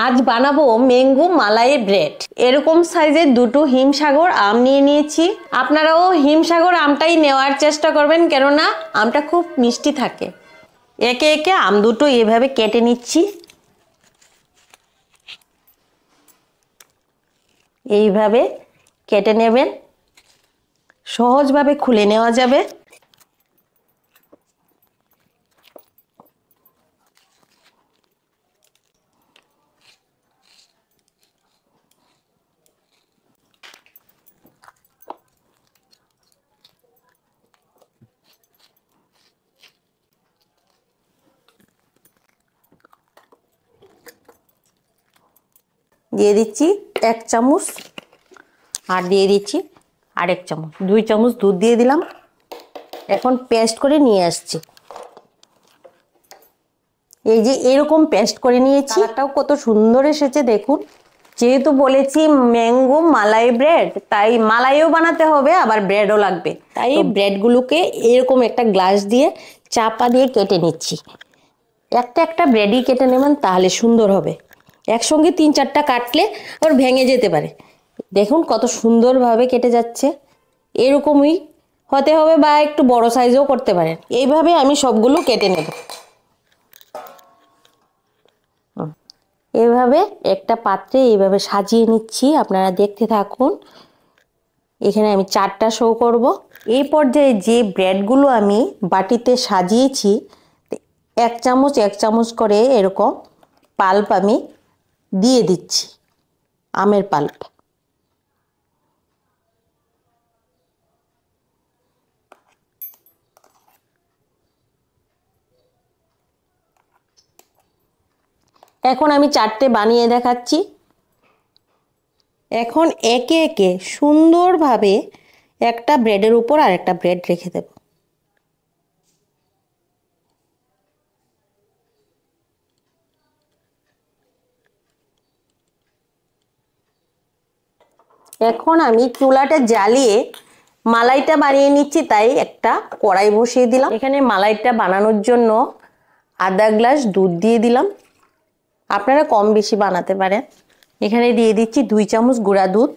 আজ বানাবো ম্যাঙ্গো মালাই ব্রেড। এরকম সাইজের দুটো হিমসাগর আম নিয়ে নিয়েছি। আপনারাও হিমসাগর আমটাই নেওয়ার চেষ্টা করবেন, কেননা আমটা খুব মিষ্টি থাকে। একে একে আম দুটো এভাবে কেটে নিচ্ছি। এইভাবে কেটে নেবেন, সহজভাবে খুলে নেওয়া যাবে। দিয়ে দিচ্ছি 1 চামচ, আর দিয়ে দিচ্ছি আরেক চামচ, 2 চামচ দুধ দিয়ে দিলাম। এখন পেস্ট করে নিয়ে আসছি। এই যে এরকম পেস্ট করে নিয়েছি। কালারটাও কত সুন্দর এসেছে দেখুন। যেহেতু বলেছি ম্যাঙ্গো মালাই ব্রেড, তাই মালাইও বানাতে হবে, আবার ব্রেডও লাগবে। তাই ব্রেডগুলোকে এরকম একটা গ্লাস দিয়ে চাপা দিয়ে কেটে নিচ্ছি। একটা একটা ব্রেডই কেটে নেবেন, তাহলে সুন্দর হবে। একসঙ্গে 3-4টা কাটলে ওর ভেঙে যেতে পারে। দেখুন কত সুন্দরভাবে কেটে যাচ্ছে। এরকমই হতে হবে, বা একটু বড় সাইজও করতে পারেন। এইভাবে আমি সবগুলো কেটে নেব। এভাবে একটা পাত্রে এইভাবে সাজিয়ে নিচ্ছি, আপনারা দেখতে থাকুন। এখানে আমি 4টা শো করব। এই পর্যায়ে যে ব্রেডগুলো আমি বাটিতে সাজিয়েছি, 1 চামচ 1 চামচ করে এরকম পাল্প আমি দিয়ে দিচ্ছি, আমের পাল্প। এখন আমি 4টে বানিয়ে দেখাচ্ছি। এখন একে একে সুন্দরভাবে একটা ব্রেডের উপর আরেকটা ব্রেড রেখে দেব। এখন আমি চুলাটা জ্বালিয়ে মালাইটা বানিয়ে নিচ্ছি, তাই একটা কড়াই বসিয়ে দিলাম। এখানে মালাইটা বানানোর জন্য আধা গ্লাস দুধ দিয়ে দিলাম। আপনারা কম বেশি বানাতে পারেন। এখানে দিয়ে দিচ্ছি 2 চামচ গুঁড়া দুধ,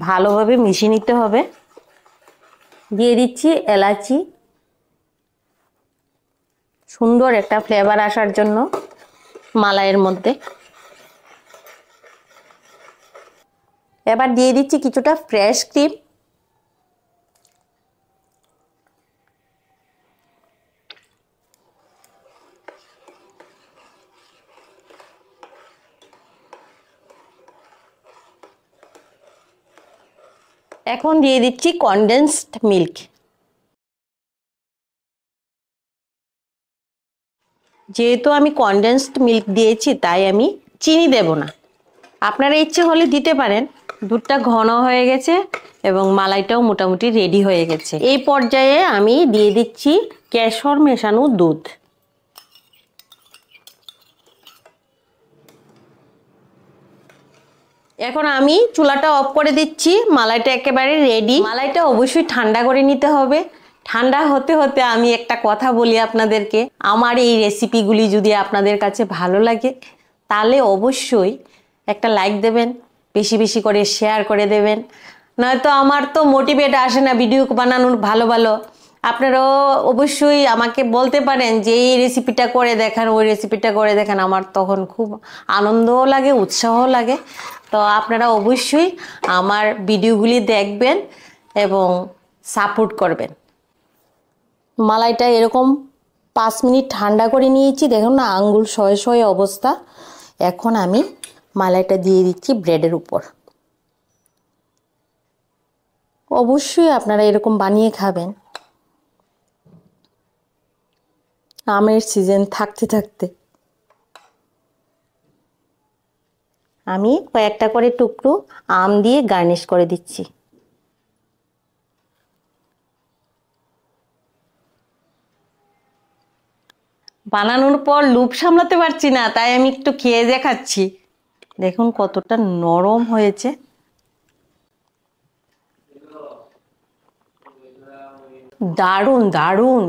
ভালোভাবে মিশিয়ে নিতে হবে। দিয়ে দিচ্ছি এলাচি, সুন্দর একটা ফ্লেভার আসার জন্য মালাইয়ের মধ্যে। এবার দিয়ে দিচ্ছি কিছুটা ফ্রেশ ক্রিম। এখন দিয়ে দিচ্ছি কনডেন্সড মিল্ক। যেহেতু আমি কনডেন্সড মিল্ক দিয়েছি, তাই আমি চিনি দেব না। আপনারা ইচ্ছে হলে দিতে পারেন। দুধটা ঘন হয়ে গেছে এবং মালাইটাও মোটামুটি রেডি হয়ে গেছে। এই পর্যায়ে আমি দিয়ে দিচ্ছি কেশর মেশানো দুধ। এখন আমি চুলাটা অফ করে দিচ্ছি। মালাইটা একেবারে রেডি। মালাইটা অবশ্যই ঠান্ডা করে নিতে হবে। ঠান্ডা হতে হতে আমি একটা কথা বলি আপনাদেরকে, আমার এই রেসিপিগুলি যদি আপনাদের কাছে ভালো লাগে, তাহলে অবশ্যই একটা লাইক দেবেন, বেশি বেশি করে শেয়ার করে দেবেন। নয়তো আমার তো মোটিভেট আসে না ভিডিও বানানোর ভালো ভালো। আপনারাও অবশ্যই আমাকে বলতে পারেন যে এই রেসিপিটা করে দেখান, ওই রেসিপিটা করে দেখান। আমার তখন খুব আনন্দও লাগে, উৎসাহও লাগে। তো আপনারা অবশ্যই আমার ভিডিওগুলি দেখবেন এবং সাপোর্ট করবেন। মালাইটা এরকম 5 মিনিট ঠান্ডা করে নিয়েছি। দেখুন না, আঙ্গুল শয়ে শয়ে অবস্থা। এখন আমি মালাইটা দিয়ে দিচ্ছি ব্রেডের উপর। অবশ্যই আপনারা এরকম বানিয়ে খাবেন আমের সিজন থাকতে থাকতে। আমি কয়েকটা করে টুকরো আম দিয়ে গার্নিশ করে দিচ্ছি। বানানোর পর লোভ সামলাতে পারছি না, তাই আমি একটু খেয়ে দেখাচ্ছি। দেখুন কতটা নরম হয়েছে। দারুণ দারুণ।